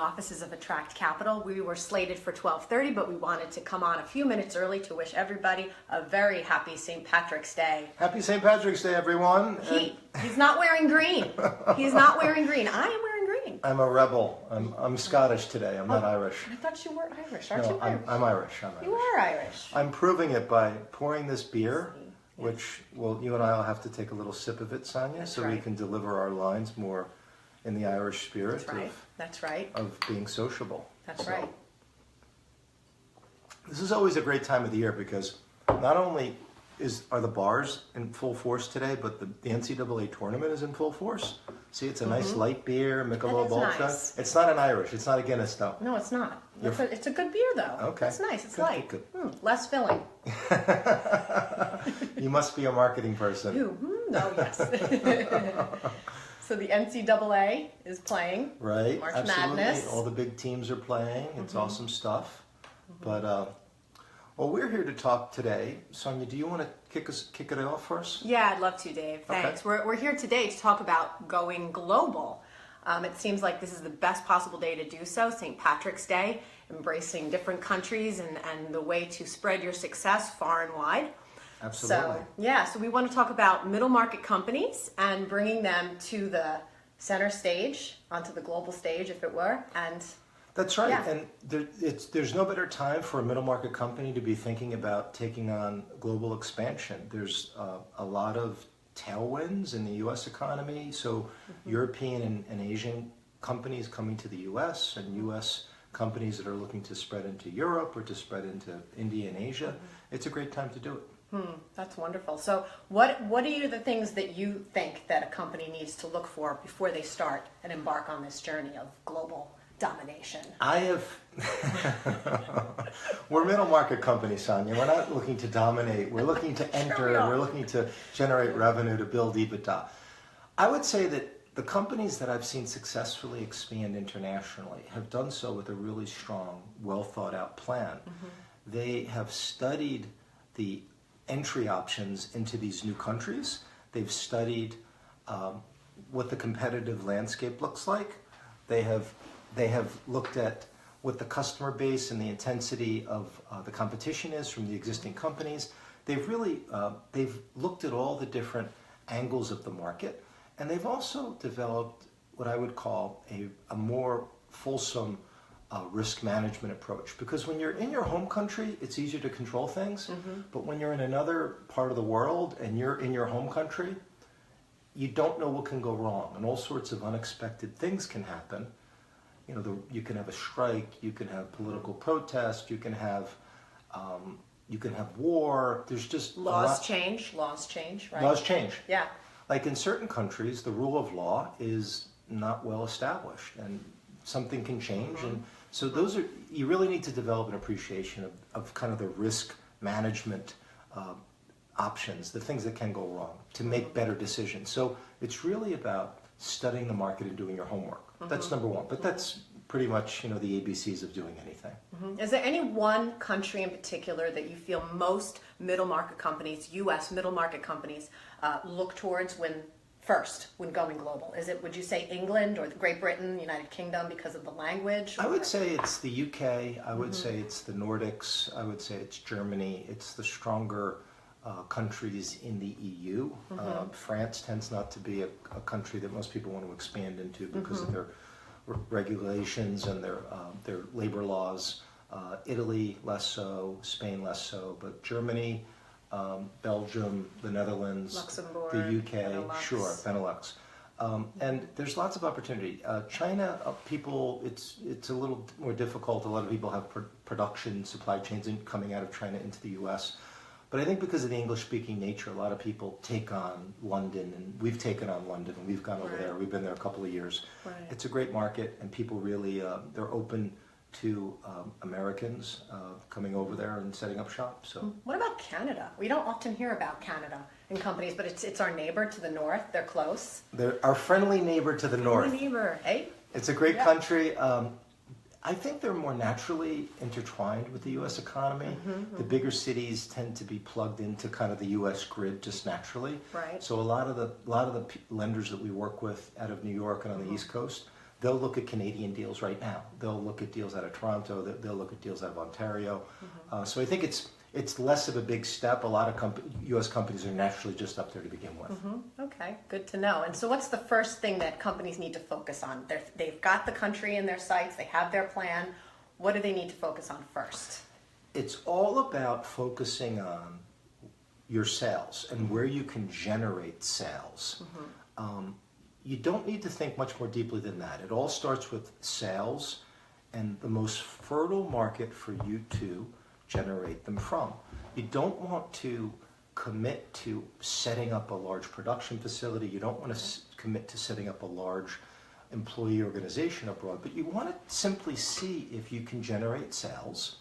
offices of Attract Capital. We were slated for 12:30, but we wanted to come on a few minutes early to wish everybody a very happy St. Patrick's Day. Happy St. Patrick's Day, everyone. He's not wearing green. He's not wearing green. I am wearing green. I'm a rebel. I'm Scottish today. I'm not Irish. I thought you were Irish. Aren't No, you Irish? I'm Irish. You are Irish. I'm proving it by pouring this beer, which, well, you and I will have to take a little sip of it, Sonia, That's so right. we can deliver our lines more in the Irish spirit That's right. of being sociable. That's So, right. This is always a great time of the year because not only are the bars in full force today, but the NCAA tournament is in full force. See, it's a nice light beer, Michelob That is Ultra. nice. It's not an Irish. It's not a Guinness, though. No, it's not. It's a good beer, though. Okay. It's nice. It's Good, light. good. Less filling. You must be a marketing person. No, yes. So the NCAA is playing. Right, March absolutely. Madness. All the big teams are playing. It's awesome stuff. But well, we're here to talk today. Sonia, do you want to kick it off for us? Yeah, I'd love to, Dave. Thanks. Okay. We're here today to talk about going global. It seems like this is the best possible day to do so, St. Patrick's Day, embracing different countries and the way to spread your success far and wide. Absolutely. So we want to talk about middle market companies and bringing them to the center stage, onto the global stage, if it were. And That's right. yeah. And there's no better time for a middle market company to be thinking about taking on global expansion. There's a lot of tailwinds in the U.S. economy. So European and Asian companies coming to the U.S. and U.S. companies that are looking to spread into Europe or to spread into India and Asia. It's a great time to do it. That's wonderful. So what are the things that you think that a company needs to look for before they start and embark on this journey of global domination? We're middle market companies, Sonia. We're not looking to dominate. We're looking to enter. We're looking to generate revenue, to build EBITDA. I would say that the companies that I've seen successfully expand internationally have done so with a really strong, well thought out plan. They have studied the entry options into these new countries. They've studied what the competitive landscape looks like. They have looked at what the customer base and the intensity of the competition is from the existing companies. They've really they've looked at all the different angles of the market, and they've also developed what I would call a more fulsome risk management approach. Because when you're in your home country, it's easier to control things. But when you're in another part of the world and you're in your home country, you don't know what can go wrong, and all sorts of unexpected things can happen. You know, you can have a strike, you can have political protest, you can have war. There's just Laws change, right? Laws change. Yeah. Like in certain countries, the rule of law is not well established, and something can change. And so you really need to develop an appreciation of kind of the risk management options, the things that can go wrong, to make better decisions. So it's really about studying the market and doing your homework. That's number one. But that's pretty much, the ABCs of doing anything. Is there any one country in particular that you feel most middle market companies, U.S. middle market companies, look towards when going global? Would you say England or Great Britain, United Kingdom, because of the language? I would say it's the UK. I would say it's the Nordics. I would say it's Germany. It's the stronger countries in the EU. France tends not to be a country that most people want to expand into because of their regulations and their labor laws. Italy less so, Spain less so, but Germany, Belgium, the Netherlands, Luxembourg, the UK, Benelux. Sure, Benelux. And there's lots of opportunity. China, it's a little more difficult. A lot of people have production supply chains coming out of China into the U.S. But I think because of the English-speaking nature, a lot of people take on London, and we've taken on London, and we've gone over there. We've been there a couple of years. Right. It's a great market, and people really, they're open to Americans coming over there and setting up shop. So, what about Canada? We don't often hear about Canada in companies, but it's our neighbor to the north. They're close. They're our friendly neighbor to the north. Friendly neighbor, hey? It's a great country. I think they're more naturally intertwined with the U.S. economy. The bigger cities tend to be plugged into kind of the U.S. grid just naturally. Right. So a lot of the lenders that we work with out of New York and on the East Coast, they'll look at Canadian deals right now. They'll look at deals out of Toronto. They'll look at deals out of Ontario. So I think it's less of a big step. A lot of U.S. companies are naturally just up there to begin with. Okay, good to know. And so what's the first thing that companies need to focus on? They've got the country in their sights. They have their plan. What do they need to focus on first? It's all about focusing on your sales and where you can generate sales. You don't need to think much more deeply than that. It all starts with sales and the most fertile market for you to generate them from. You don't want to commit to setting up a large production facility. You don't want to commit to setting up a large employee organization abroad, but you want to simply see if you can generate sales.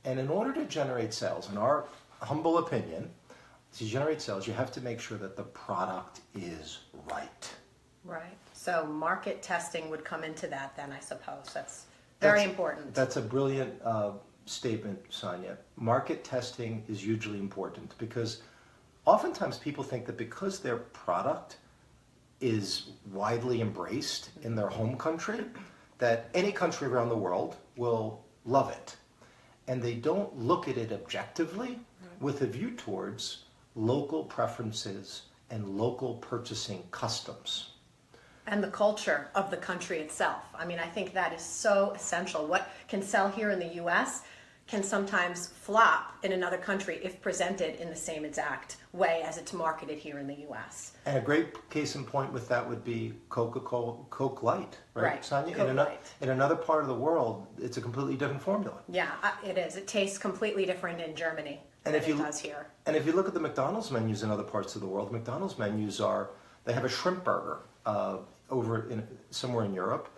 And in order to generate sales, in our humble opinion, to generate sales, you have to make sure that the product is right. Right. So market testing would come into that then, I suppose. That's very important. That's a brilliant statement, Sonia. Market testing is hugely important because oftentimes people think that because their product is widely embraced in their home country, that any country around the world will love it. And they don't look at it objectively with a view towards local preferences and local purchasing customs. And the culture of the country itself. I mean, I think that is so essential. What can sell here in the U.S. can sometimes flop in another country if presented in the same exact way as it's marketed here in the U.S. And a great case in point with that would be Coca-Cola, Coke Light, right, Sonia? In another part of the world, it's a completely different formula. Yeah, it is. It tastes completely different in Germany than it does here. And if you look at the McDonald's menus in other parts of the world, McDonald's menus they have a shrimp burger somewhere in Europe.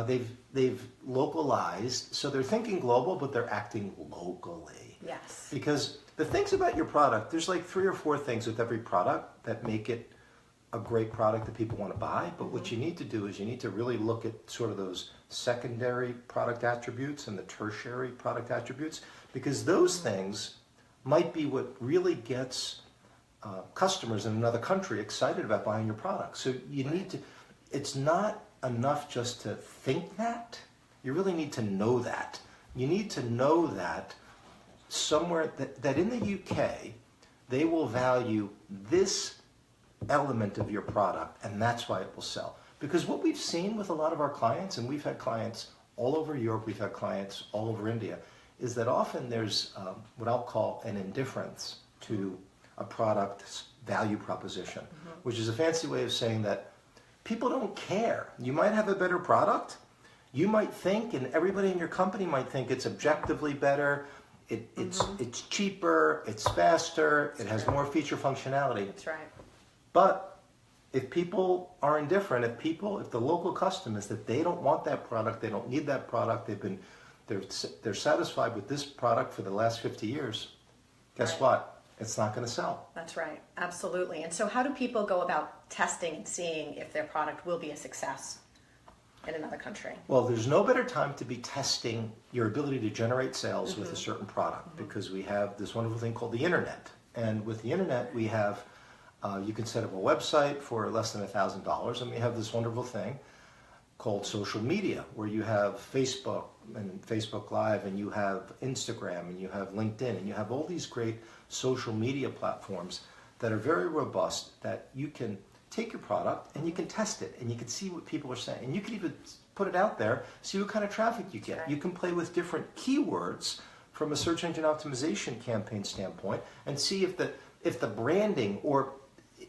They've localized, so they're thinking global, but they're acting locally. Yes. Because the things about your product, there's like 3 or 4 things with every product that make it a great product that people want to buy. But what you need to do is you need to really look at sort of those secondary product attributes and the tertiary product attributes, because those things might be what really gets customers in another country excited about buying your product. So you need to, it's not enough just to think that. You really need to know that. You need to know that somewhere that in the UK, they will value this element of your product, and that's why it will sell. Because what we've seen with a lot of our clients, and we've had clients all over Europe, we've had clients all over India, is that often there's what I'll call an indifference to a product's value proposition, which is a fancy way of saying that people don't care. You might have a better product. You might think, and everybody in your company might think it's objectively better. It's cheaper. It's faster. It has more feature functionality. That's right. But if people are indifferent, if the local custom is that they don't want that product, they don't need that product, they're satisfied with this product for the last 50 years. Guess what? It's not going to sell. That's right. Absolutely. And so how do people go about testing and seeing if their product will be a success in another country? Well, there's no better time to be testing your ability to generate sales with a certain product, because we have this wonderful thing called the internet. And with the internet, we have, you can set up a website for less than $1,000, and we have this wonderful thing called social media, where you have Facebook and Facebook Live, and you have Instagram, and you have LinkedIn, and you have all these great social media platforms that are very robust, that you can take your product and you can test it and you can see what people are saying, and you can even put it out there, see what kind of traffic you get. Right. You can play with different keywords from a search engine optimization campaign standpoint and see if the branding, or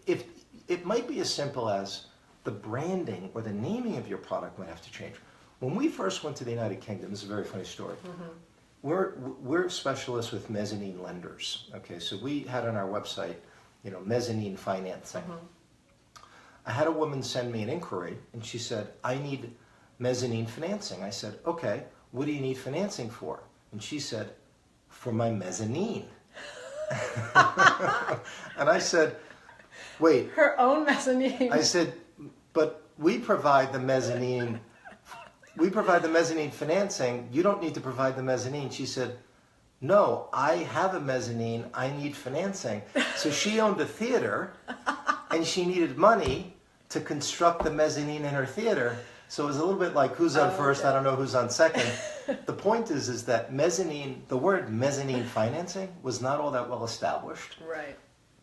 if it might be as simple as the branding or the naming of your product might have to change. When we first went to the United Kingdom, this is a very funny story. We're specialists with mezzanine lenders. Okay, so we had on our website, mezzanine financing. I had a woman send me an inquiry, and she said, I need mezzanine financing. I said, okay, what do you need financing for? And she said, for my mezzanine. And I said, wait. Her own mezzanine. I said, but we provide the mezzanine. We provide the mezzanine financing. You don't need to provide the mezzanine. She said, no, I have a mezzanine. I need financing. So she owned a theater, and she needed money to construct the mezzanine in her theater. So it's a little bit like who's on first, okay. I don't know who's on second. The point is that the word mezzanine financing was not all that well established. Right.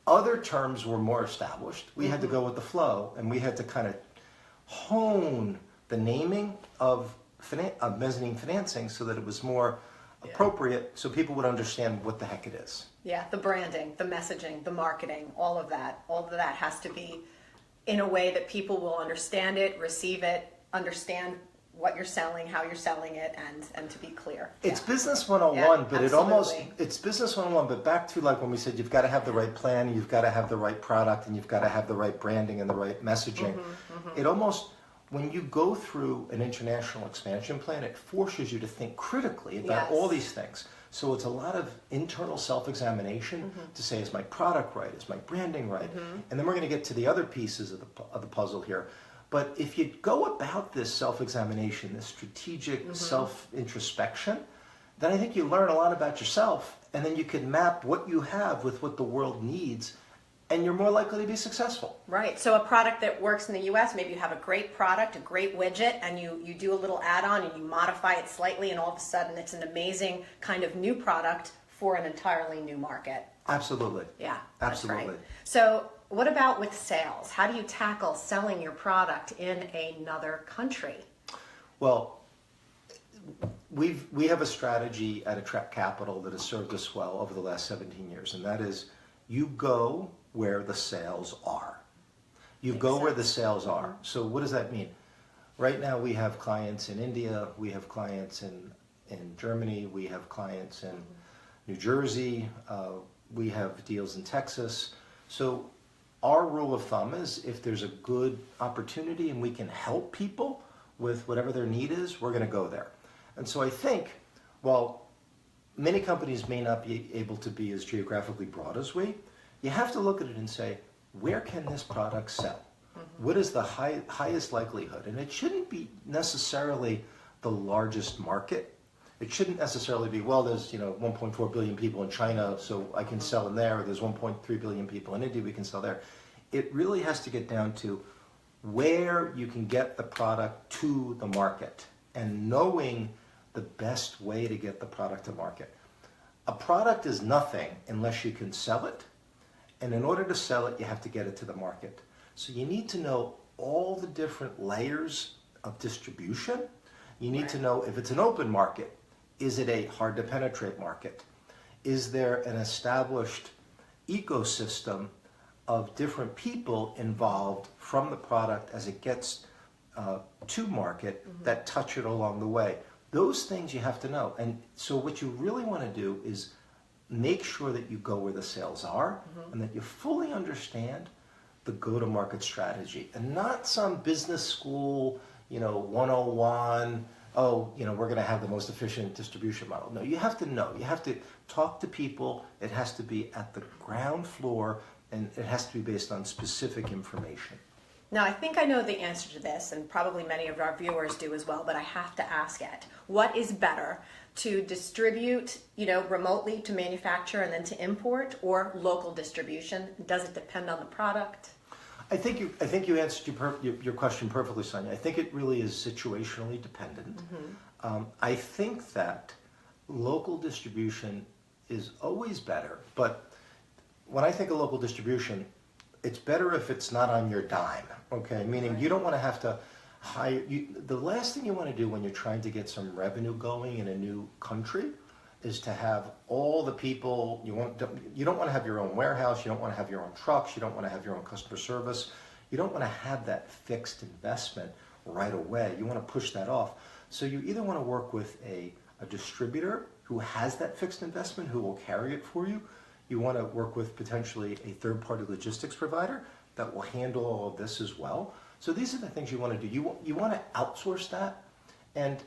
Other terms were more established. We had to go with the flow, and we had to kind of hone the naming of mezzanine financing so that it was more appropriate, so people would understand what the heck it is. Yeah, the branding, the messaging, the marketing, all of that has to be in a way that people will understand it, receive it, understand what you're selling, how you're selling it, and to be clear. It's Yeah. business 101, Yeah, but absolutely. it's business 101, but back to like when we said you've got to have the right plan, you've got to have the right product, and you've got to have the right branding and the right messaging. It almost, when you go through an international expansion plan, it forces you to think critically about all these things. So it's a lot of internal self-examination to say, is my product right? Is my branding right? And then we're going to get to the other pieces of the puzzle here. But if you go about this self-examination, this strategic self-introspection, then I think you learn a lot about yourself, and then you can map what you have with what the world needs, and you're more likely to be successful. Right. So a product that works in the US, maybe you have a great product, a great widget, and you do a little add-on and you modify it slightly, and all of a sudden it's an amazing kind of new product for an entirely new market. Absolutely. Yeah, that's Absolutely. right. So what about with sales? How do you tackle selling your product in another country? Well, we have a strategy at Attract Capital that has served us well over the last 17 years, and that is you go where the sales are. You Makes go where the sense. sales are. So what does that mean? Right now we have clients in India, we have clients in Germany, we have clients in New Jersey, we have deals in Texas. So our rule of thumb is if there's a good opportunity and we can help people with whatever their need is, we're going to go there. And so I think, well, many companies may not be able to be as geographically broad as we. You have to look at it and say, where can this product sell? What is the highest likelihood? And it shouldn't be necessarily the largest market. It shouldn't necessarily be, well, there's 1.4 billion people in China, so I can sell in there. Or there's 1.3 billion people in India, we can sell there. It really has to get down to where you can get the product to the market and knowing the best way to get the product to market. A product is nothing unless you can sell it. And in order to sell it, you have to get it to the market. So you need to know all the different layers of distribution. You need to know if it's an open market, is it a hard to penetrate market? Is there an established ecosystem of different people involved from the product as it gets to market that touch it along the way? Those things you have to know. And so what you really want to do is make sure that you go where the sales are and that you fully understand the go-to-market strategy and not some business school, 101, we're going to have the most efficient distribution model. No, you have to know. You have to talk to people. It has to be at the ground floor, and it has to be based on specific information. Now, I think I know the answer to this, and probably many of our viewers do as well, but I have to ask it. What is better, to distribute, remotely to manufacture and then to import, or local distribution? Does it depend on the product? I think you answered your question perfectly, Sonia. I think it really is situationally dependent. I think that local distribution is always better, but when I think of local distribution, it's better if it's not on your dime, okay? Meaning you don't want to have to hire, the last thing you want to do when you're trying to get some revenue going in a new country is to have all the people, you don't want to have your own warehouse, you don't want to have your own trucks, you don't want to have your own customer service, you don't want to have that fixed investment right away. You want to push that off. So you either want to work with a distributor who has that fixed investment, who will carry it for you. You want to work with potentially a third-party logistics provider that will handle all of this as well. So these are the things you want to do. You want to outsource that, and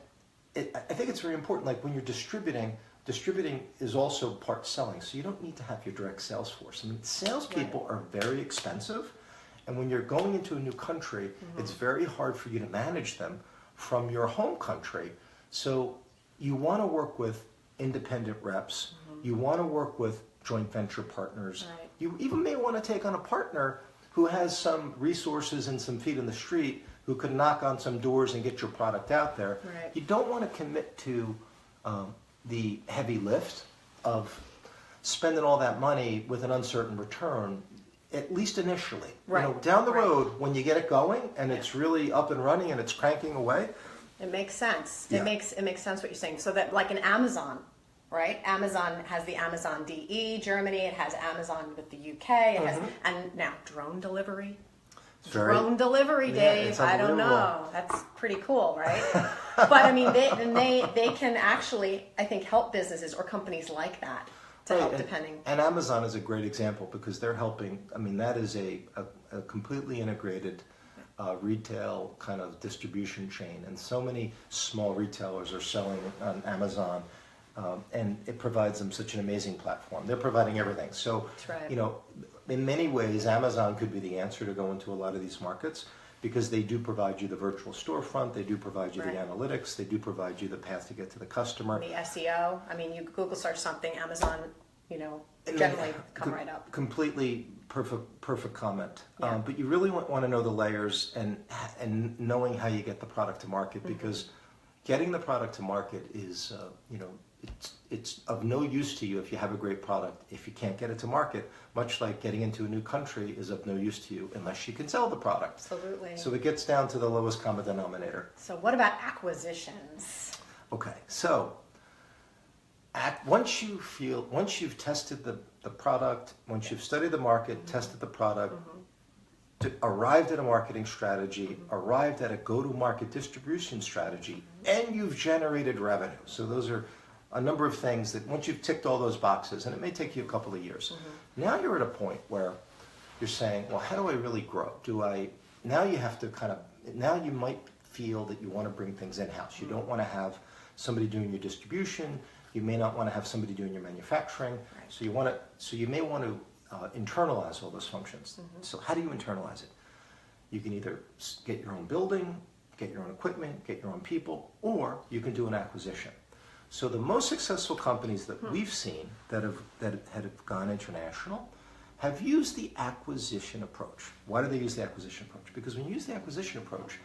I think it's very important. Like when you're distributing is also part selling. So you don't need to have your direct sales force. I mean, salespeople are very expensive, and when you're going into a new country, it's very hard for you to manage them from your home country. So you want to work with independent reps. You want to work with joint venture partners. Right. You even may want to take on a partner who has some resources and some feet in the street, who could knock on some doors and get your product out there. Right. You don't want to commit to the heavy lift of spending all that money with an uncertain return, at least initially. Right. You know, down the Right. road, when you get it going and it's really up and running and it's cranking away. It makes sense. Yeah. It makes sense what you're saying. So that like an Amazon, right? Amazon has the Amazon DE Germany. It has Amazon with the UK. It has, and now drone delivery. It's very- Drone delivery, Yeah, Dave. it's I don't unbelievable. know. That's pretty cool, right? But I mean, they can actually, I think, help businesses or companies like that to Right, help, and- depending. And Amazon is a great example because they're helping. I mean, that is a completely integrated retail kind of distribution chain, and so many small retailers are selling on Amazon, and it provides them such an amazing platform. They're providing everything. So, That's right. you know, in many ways, Amazon could be the answer to go into a lot of these markets because they do provide you the virtual storefront, they do provide you Right. the analytics, they do provide you the path to get to the customer. The SEO. I mean, you Google search something, Amazon, you know, And generally then, come right up. Completely perfect comment. Yeah. But you really want to know the layers and knowing how you get the product to market Mm-hmm. because getting the product to market is you know it's of no use to you if you have a great product if you can't get it to market. Much like getting into a new country is of no use to you unless you can sell the product. Absolutely. So it gets down to the lowest common denominator. So what about acquisitions? Okay, so once you've tested the product, once you've studied the market, tested the product, arrived at a marketing strategy, arrived at a go-to-market distribution strategy, and you've generated revenue. So those are a number of things that once you've ticked all those boxes, and it may take you a couple of years, now you're at a point where you're saying, well, how do I really grow? Now you have to now you might feel that you want to bring things in-house. You don't want to have somebody doing your distribution. You may not want to have somebody doing your manufacturing. Right. So you may want to internalize all those functions. So how do you internalize it? You can either get your own building, get your own equipment, get your own people, or you can do an acquisition. So the most successful companies that we've seen that have gone international have used the acquisition approach. Why do they use the acquisition approach? Because when you use the acquisition approach,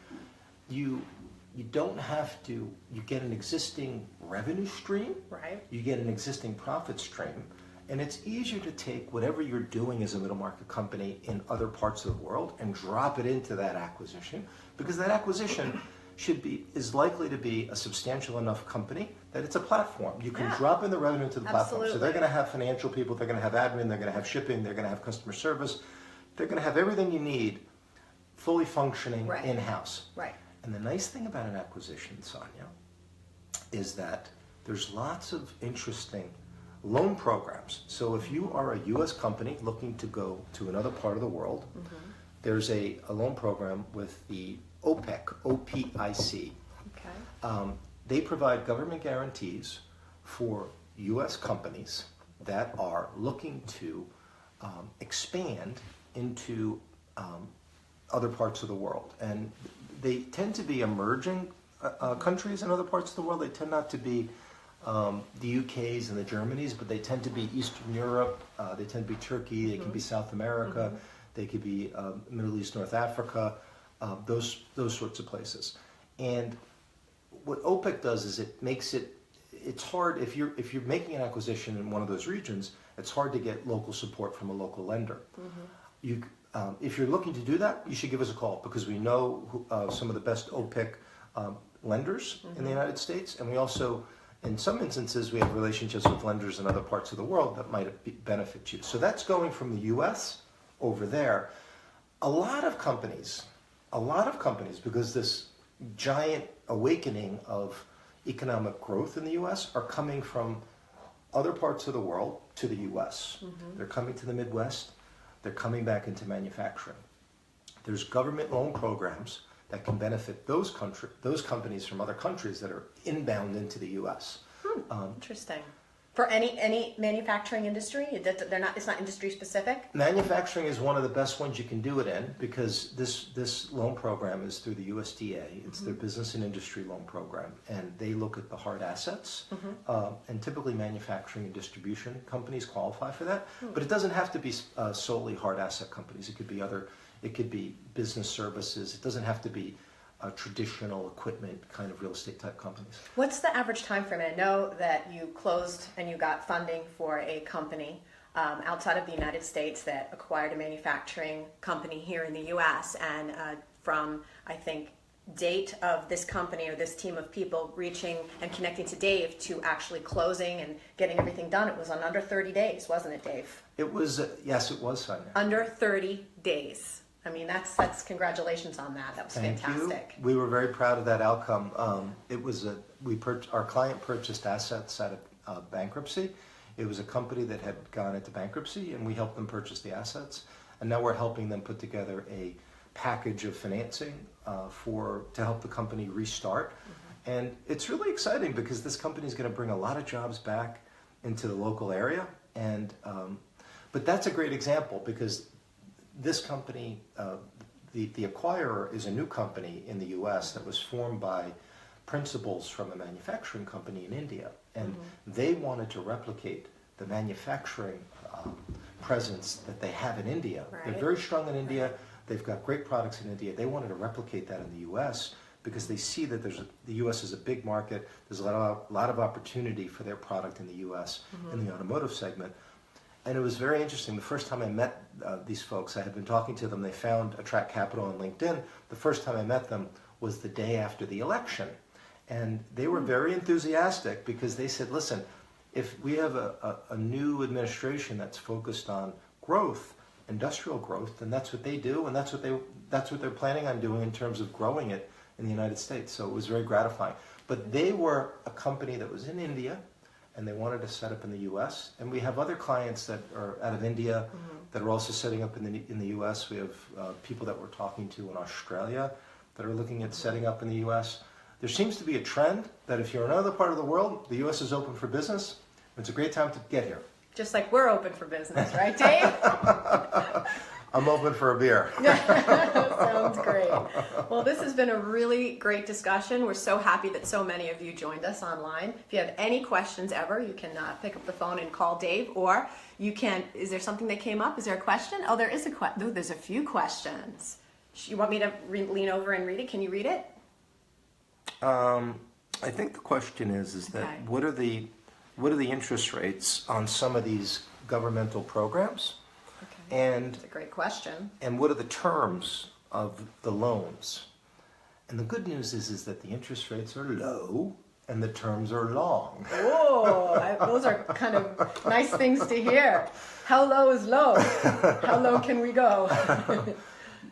you don't have to, you get an existing revenue stream, Right. you get an existing profit stream, and it's easier to take whatever you're doing as a middle market company in other parts of the world and drop it into that acquisition, because that acquisition is likely to be a substantial enough company that it's a platform. You can Yeah. drop in the revenue into the platform. So they're Absolutely. going to have financial people, they're going to have admin, they're going to have shipping, they're going to have customer service, they're going to have everything you need fully functioning Right. in-house. Right. And the nice thing about an acquisition, Sonia, is that there's lots of interesting loan programs. So if you are a U.S. company looking to go to another part of the world, there's a loan program with the OPIC, OPIC. Okay. They provide government guarantees for U.S. companies that are looking to expand into other parts of the world. And they tend to be emerging countries in other parts of the world. They tend not to be the UKs and the Germanys, but they tend to be Eastern Europe. They tend to be Turkey. They can be South America. They could be Middle East, North Africa, those sorts of places. And what OPIC does is it makes it's hard if you're making an acquisition in one of those regions. It's hard to get local support from a local lender. If you're looking to do that, you should give us a call because we know some of the best OPIC lenders in the United States, and we also, in some instances, we have relationships with lenders in other parts of the world that might benefit you. So that's going from the U.S. over there. A lot of companies, because this giant awakening of economic growth in the U.S. are coming from other parts of the world to the U.S. They're coming to the Midwest. They're coming back into manufacturing. There's government loan programs that can benefit those companies from other countries that are inbound into the U.S. Interesting. For any manufacturing industry, it's not industry specific. Manufacturing is one of the best ones you can do it in because this loan program is through the USDA. It's their business and industry loan program, and they look at the hard assets. And typically, manufacturing and distribution companies qualify for that. But it doesn't have to be solely hard asset companies. It could be It could be business services. It doesn't have to be traditional equipment kind of real estate type companies. What's the average time frame? I know that you closed and you got funding for a company outside of the United States that acquired a manufacturing company here in the U.S. And from, I think, date of this company or this team of people reaching and connecting to Dave to actually closing and getting everything done, it was on under 30 days, wasn't it, Dave? It was, yes, it was, Sonia. Under 30 days. I mean, that's congratulations on that. That was Thank fantastic. you. We were very proud of that outcome. It was our client purchased assets out of bankruptcy. It was a company that had gone into bankruptcy, and we helped them purchase the assets. And now we're helping them put together a package of financing to help the company restart. Mm-hmm. And it's really exciting because this company is going to bring a lot of jobs back into the local area. And but that's a great example because this company, the acquirer, is a new company in the U.S. that was formed by principals from a manufacturing company in India, and mm-hmm. they wanted to replicate the manufacturing presence that they have in India. Right. They're very strong in India. Right. They've got great products in India. They wanted to replicate that in the U.S. because they see that the U.S. is a big market. There's a lot of opportunity for their product in the U.S. Mm-hmm. in the automotive segment. And it was very interesting. The first time I met these folks, I had been talking to them. They found Attract Capital on LinkedIn. The first time I met them was the day after the election. And they were very enthusiastic because they said, listen, if we have a new administration that's focused on growth, industrial growth, then that's what they do, and that's what they're planning on doing in terms of growing it in the United States. So it was very gratifying. But they were a company that was in India, and they wanted to set up in the U.S. And we have other clients that are out of India mm-hmm. that are also setting up in the U.S. We have people that we're talking to in Australia that are looking at setting up in the U.S. There seems to be a trend that if you're in another part of the world, the U.S. is open for business. It's a great time to get here. Just like we're open for business, right, Dave? I'm open for a beer. Sounds great. Well, this has been a really great discussion. We're so happy that so many of you joined us online. If you have any questions ever, you can pick up the phone and call Dave, or you can, is there something that came up? Is there a question? Oh, there is there's a few questions. You want me to lean over and read it? Can you read it? I think the question is that okay. What are the interest rates on some of these governmental programs? Okay. And that's a great question. And what are the terms of the loans? And the good news is that the interest rates are low and the terms are long. Oh, those are kind of nice things to hear. How low is low? How low can we go?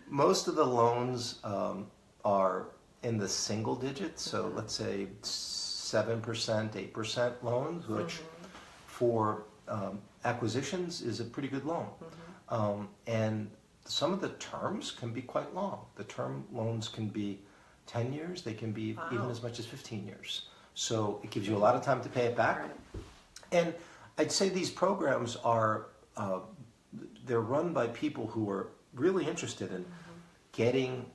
Most of the loans are in the single digits, so mm-hmm. let's say 7%, 8% loans, which mm-hmm. for acquisitions is a pretty good loan. Mm-hmm. And some of the terms can be quite long. The term loans can be 10 years, they can be wow. even as much as 15 years. So it gives you a lot of time to pay it back. Right. And I'd say these programs are, they're run by people who are really interested in mm-hmm. getting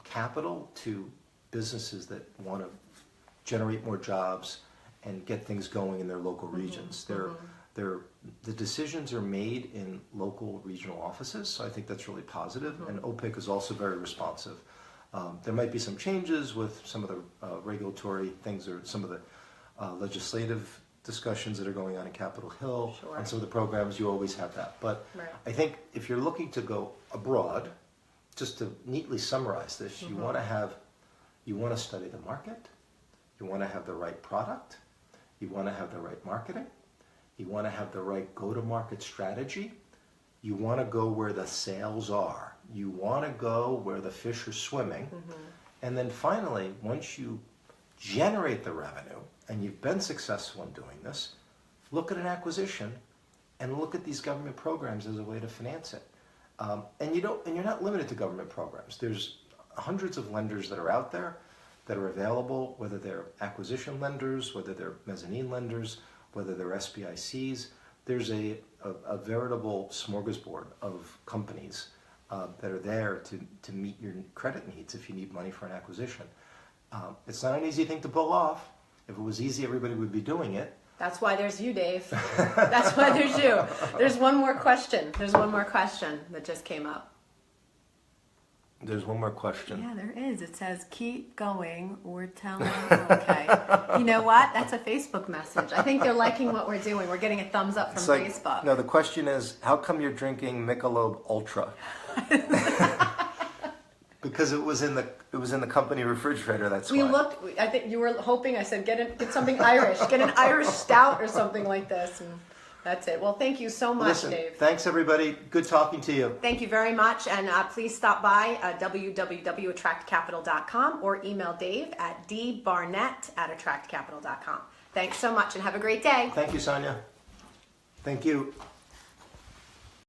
capital to businesses that want to generate more jobs and get things going in their local regions. Mm-hmm. The decisions are made in local regional offices, so I think that's really positive. Mm-hmm. And OPIC is also very responsive. There might be some changes with some of the regulatory things or some of the legislative discussions that are going on in Capitol Hill. Sure. And some of the programs, you always have that. But right. I think if you're looking to go abroad, just to neatly summarize this, mm-hmm. you want to study the market, you want to have the right product, you want to have the right marketing, you want to have the right go-to-market strategy, you want to go where the sales are, you want to go where the fish are swimming, mm-hmm. and then finally, once you generate the revenue and you've been successful in doing this, look at an acquisition and look at these government programs as a way to finance it. And you're not limited to government programs. There's hundreds of lenders that are out there that are available, whether they're acquisition lenders, whether they're mezzanine lenders, whether they're SBICs. There's a veritable smorgasbord of companies that are there to meet your credit needs if you need money for an acquisition. It's not an easy thing to pull off. If it was easy, everybody would be doing it. That's why there's you, Dave. That's why there's you. There's one more question. There's one more question that just came up. There's one more question. Yeah, there is. It says, keep going or tell them. Okay. You know what? That's a Facebook message. I think they're liking what we're doing. We're getting a thumbs up from It's like, Facebook. no, the question is, how come you're drinking Michelob Ultra? Because it was in the company refrigerator. That's We why. looked, I think you were hoping, I said, get something Irish. Get an Irish stout or something like this. And that's it. Well, thank you so much, Listen, Dave. thanks everybody. Good talking to you. Thank you very much. And please stop by www.attractcapital.com or email Dave at dbarnett@attractcapital.com. Thanks so much and have a great day. Thank you, Sonia. Thank you.